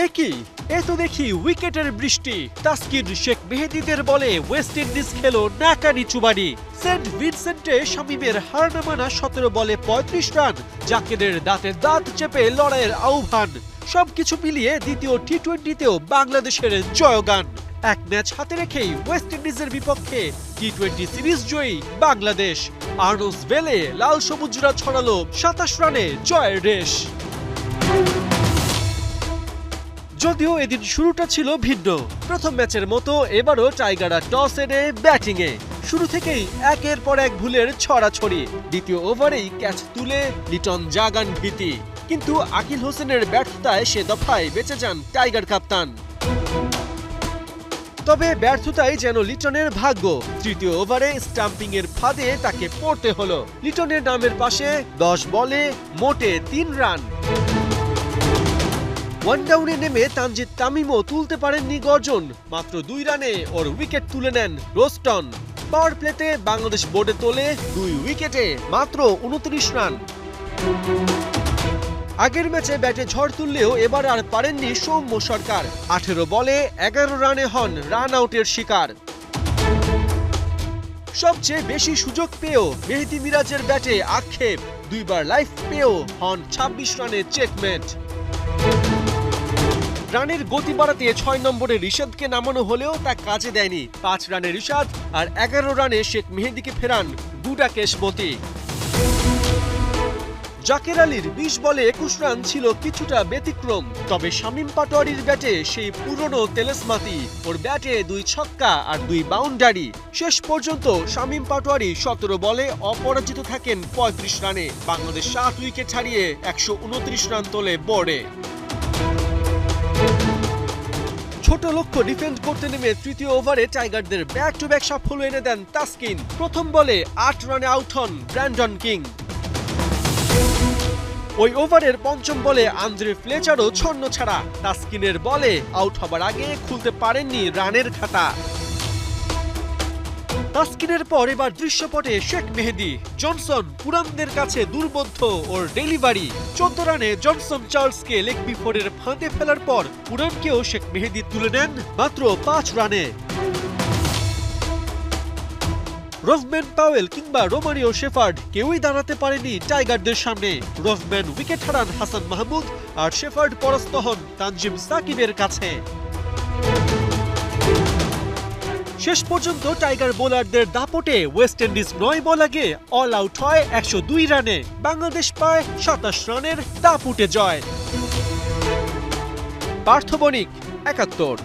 একই এ তো দেখি উইকেটের বৃষ্টি। তাসকিন শেখ মেহেদীদের বলে ওয়েস্ট ইন্ডিজ খেলো নাকানি চুবানি। সেন্ট ভিনসেন্টে শামীমের হার না মানা 17 বলে 35 রান। জাকেরের দাঁতে দাঁত চেপে লড়াইয়ের আহ্বান। সবকিছু মিলিয়ে দ্বিতীয় টি-20তেও বাংলাদেশের জয়গান। এক ম্যাচ হাতে রেখেই ওয়েস্ট ইন্ডিজের বিপক্ষে টি-20 সিরিজ জয়ী বাংলাদেশ। আর্নস ভেলে লাল সবুজরা ছড়ালো 27 রানে জয়ের রেশ। যদিও এদিন শুরুটা ছিল ভিন্ন। প্রথম ম্যাচের মতো এবারও টাইগাররা টস এনে ব্যাটিংয়ে। শুরু থেকেই একের পর এক ভুলের ছড়াছড়ি। দ্বিতীয় ওভারেই ক্যাচ তুলে লিটন জাগান ভীতি, কিন্তু আকিল হোসেনের ব্যর্থতায় সে দফায় বেঁচে যান টাইগার কাপ্তান। তবে ব্যর্থতাই যেন লিটনের ভাগ্য। তৃতীয় ওভারে স্টাম্পিং এর ফাঁদে তাকে পড়তে হলো। লিটনের নামের পাশে 10 বলে মোটে 3 রান। ওয়ান ডাউনে নেমে তানজিদ তামিমও তুলতে পারেননি গর্জন। মাত্র 2 রানে ওর উইকেট তুলে নেন রোস্টন। পাওয়ার প্লেতে বাংলাদেশ বোর্ডে তোলে 2 উইকেটে মাত্র 29 রান। আগের ম্যাচে ব্যাটে ঝড় তুললেও এবার আর পারেননি সৌম্য সরকার। 18 বলে 11 রানে হন রান আউটের শিকার। সবচেয়ে বেশি সুযোগ পেয়েও মেহেদী মিরাজের ব্যাটে আক্ষেপ। 2 বার লাইফ পেয়েও হন 26 রানে চেকমেট। রানের গতি বাড়াতে 6 নম্বরে রিশাদকে নামানো হলেও তা কাজে দেয়নি। 5 রানে রিশাদ আর 11 রানে শেখ মেহেদীকে ফেরান গুডাকেশ মতি। জাকের আলীর 20 বলে 21 রান ছিল কিছুটা ব্যতিক্রম। তবে শামীম পাটোয়ারির ব্যাটে সেই পুরনো তেলেসমাতি। ওর ব্যাটে 2 ছক্কা আর 2 বাউন্ডারি। শেষ পর্যন্ত শামীম পাটোয়ারি 17 বলে অপরাজিত থাকেন 35 রানে। বাংলাদেশ 7 উইকেট হারিয়ে 129 রান তোলে বোর্ডে। ছোট লক্ষ্য ডিফেন্ড করতে নেমে তৃতীয় ওভারে টাইগারদের ব্যাক টু ব্যাক সাফল্য এনে দেন তাসকিন। প্রথম বলে 8 রানে আউট হন ব্র্যান্ডন কিং। ওই ওভারের পঞ্চম বলে আন্দ্রে ফ্লেচারও ছন্ন ছাড়া। তাসকিনের বলে আউট হবার আগে খুলতে পারেননি রানের খাতা। তাসকিনের পর এবার দৃশ্যপটে শেখ মেহেদী। জনসন পুরানদের কাছে দুর্বোধ্য ওর ডেলিভারি। 14 রানে জনসন চার্লসকে লেগ বিফোরের ফাঁদে ফেলার পর পুরানকেও শেখ মেহেদী তুলে নেন মাত্র 5 রানে। রফম্যান পাওয়েল কিংবা রোমারিও শেফার্ড কেউই দাঁড়াতে পারেনি টাইগারদের সামনে। রফম্যান উইকেট হারান হাসান মাহমুদ আর শেফার্ড পরাস্ত হন তানজিম সাকিবের কাছে। শেষ পর্যন্ত টাইগার বোলারদের দাপটে ওয়েস্ট ইন্ডিজ 9 বল আগে অল আউট হয় 102 রানে। বাংলাদেশ পায় 27 রানের দাপুটে জয়। পার্থ বণিক, 71।